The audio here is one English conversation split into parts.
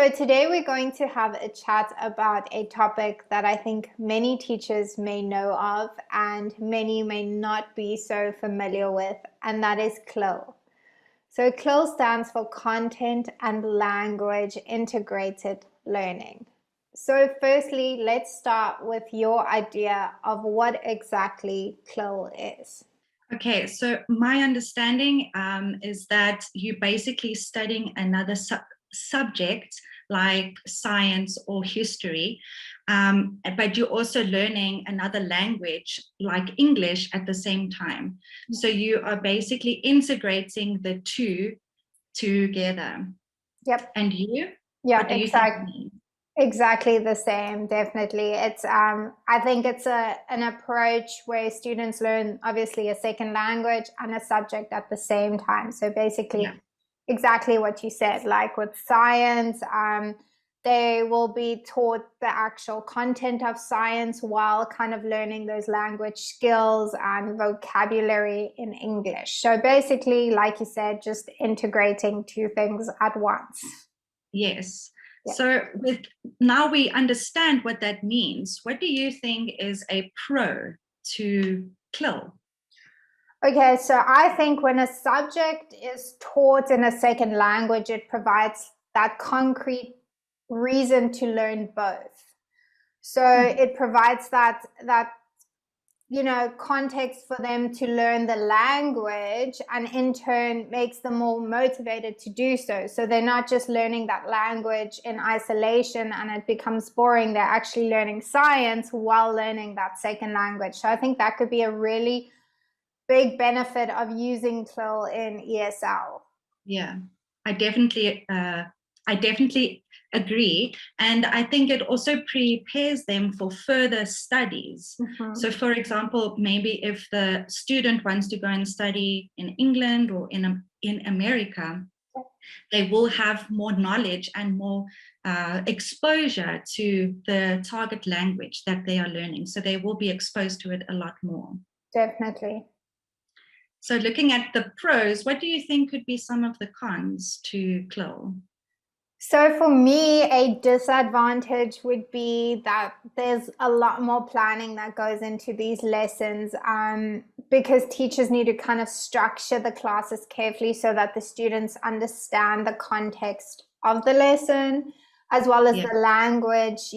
So today we're going to have a chat about a topic that I think many teachers may know of and many may not be so familiar with, and that is CLIL. So CLIL stands for Content and Language Integrated Learning. So firstly, let's start with your idea of what exactly CLIL is. Okay, so my understanding is that you're basically studying another subject like science or history, but you're also learning another language like English at the same time. So you are basically integrating the two together. Yep. And you? Yeah, What do you think it means? exactly the same, definitely. It's I think it's an approach where students learn obviously a second language and a subject at the same time. So basically, exactly what you said, like with science, they will be taught the actual content of science while kind of learning those language skills and vocabulary in English. So basically, like you said, just integrating two things at once. Yes. Yeah. So now we understand what that means. What do you think is a pro to CLIL? Okay, so I think when a subject is taught in a second language, it provides that concrete reason to learn both. So it provides that context for them to learn the language, and in turn makes them more motivated to do so. So they're not just learning that language in isolation and it becomes boring. They're actually learning science while learning that second language. So I think that could be a really big benefit of using CLIL in ESL. Yeah, I definitely agree. And I think it also prepares them for further studies. So for example, maybe if the student wants to go and study in England or in America, they will have more knowledge and more exposure to the target language that they are learning. So they will be exposed to it a lot more. Definitely. So looking at the pros, what do you think could be some of the cons to CLIL? So for me, a disadvantage would be that there's a lot more planning that goes into these lessons, because teachers need to kind of structure the classes carefully so that the students understand the context of the lesson, as well as the language,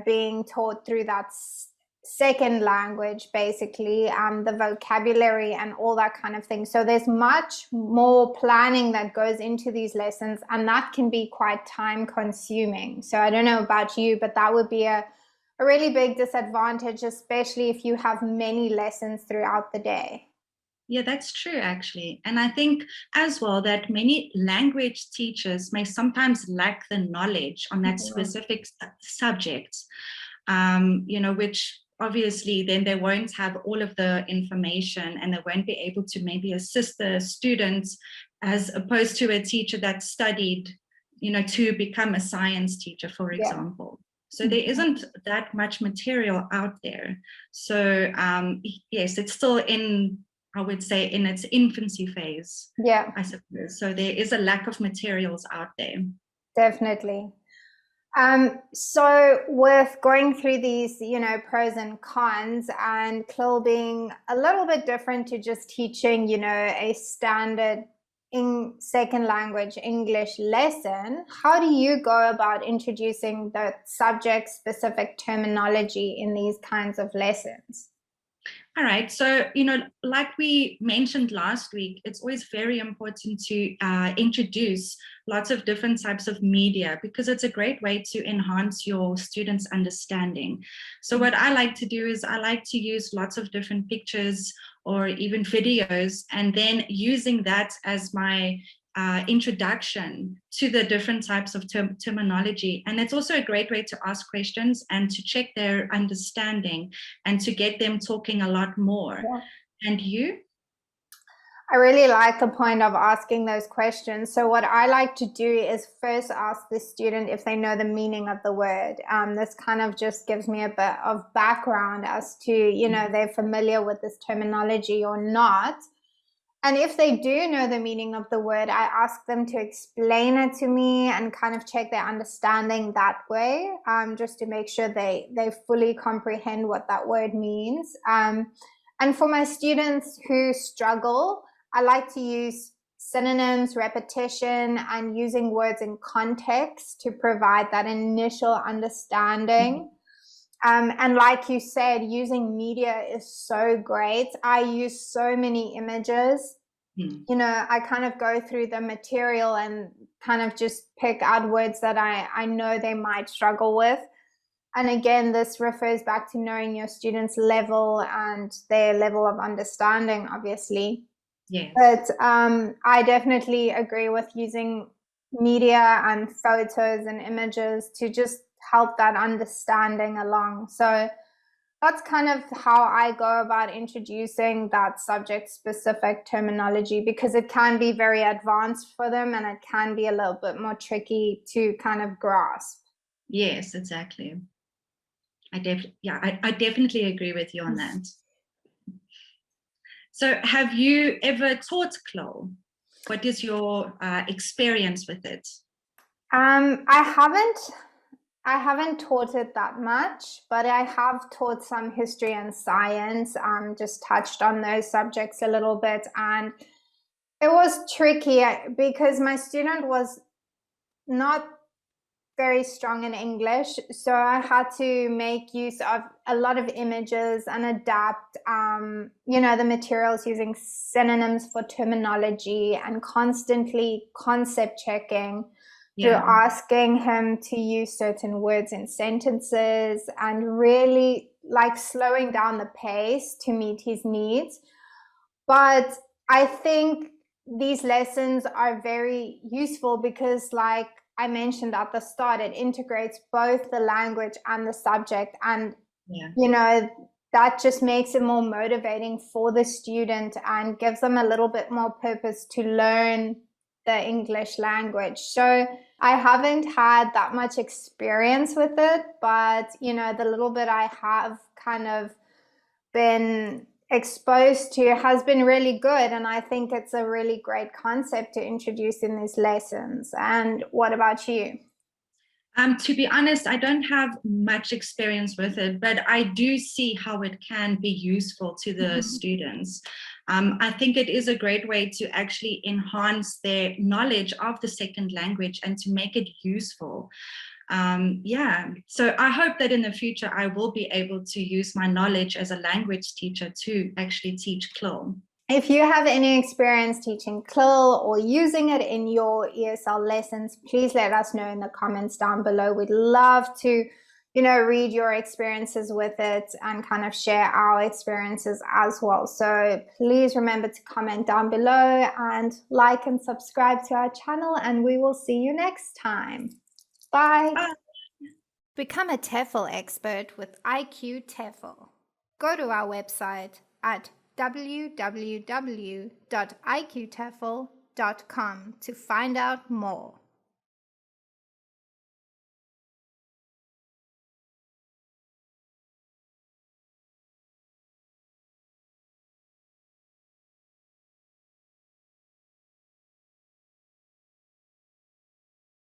being taught through that second language, basically, the vocabulary and all that kind of thing. So there's much more planning that goes into these lessons, and that can be quite time consuming. So I don't know about you, but that would be a really big disadvantage, especially if you have many lessons throughout the day. Yeah, that's true, actually. And I think as well that many language teachers may sometimes lack the knowledge on that specific subject, which obviously then they won't have all of the information and they won't be able to maybe assist the students as opposed to a teacher that studied, to become a science teacher, for example. So there isn't that much material out there. So yes, it's still I would say in its infancy phase, I suppose. So there is a lack of materials out there. Definitely. So with going through these, pros and cons, and CLIL being a little bit different to just teaching, a standard second language English lesson, how do you go about introducing the subject specific terminology in these kinds of lessons? All right. So, like we mentioned last week, it's always very important to introduce lots of different types of media because it's a great way to enhance your students' understanding. So what I like to do is I like to use lots of different pictures or even videos, and then using that as my introduction to the different types of terminology. And it's also a great way to ask questions and to check their understanding and to get them talking a lot more. And you? I really like the point of asking those questions. So what I like to do is first ask the student if they know the meaning of the word. This kind of just gives me a bit of background as to, they're familiar with this terminology or not. And if they do know the meaning of the word, I ask them to explain it to me and kind of check their understanding that way, just to make sure they fully comprehend what that word means. And for my students who struggle, I like to use synonyms, repetition, and using words in context to provide that initial understanding. And like you said, using media is so great. I use so many images. You know, I kind of go through the material and kind of just pick out words that I know they might struggle with. And again, this refers back to knowing your students' level and their level of understanding, obviously. Yes. But I definitely agree with using media and photos and images to just help that understanding along. So that's kind of how I go about introducing that subject-specific terminology, because it can be very advanced for them and it can be a little bit more tricky to kind of grasp. Yes, exactly. I definitely agree with you on that. So have you ever taught CLIL? What is your experience with it? I haven't taught it that much, but I have taught some history and science, just touched on those subjects a little bit. And it was tricky because my student was not very strong in English. So I had to make use of a lot of images and adapt, the materials using synonyms for terminology and constantly concept checking through asking him to use certain words in sentences and really like slowing down the pace to meet his needs. But I think these lessons are very useful because, like I mentioned at the start, it integrates both the language and the subject. And, that just makes it more motivating for the student and gives them a little bit more purpose to learn the English language. So I haven't had that much experience with it, but, the little bit I have kind of been exposed to has been really good. And I think it's a really great concept to introduce in these lessons. And what about you? To be honest, I don't have much experience with it, but I do see how it can be useful to the students. I think it is a great way to actually enhance their knowledge of the second language and to make it useful. So I hope that in the future I will be able to use my knowledge as a language teacher to actually teach CLIL. If you have any experience teaching CLIL or using it in your ESL lessons, please let us know in the comments down below. We'd love to, read your experiences with it and kind of share our experiences as well. So please remember to comment down below and like and subscribe to our channel, and we will see you next time. Bye. Bye. Become a TEFL expert with IQTEFL. Go to our website at www.iqtefl.com to find out more.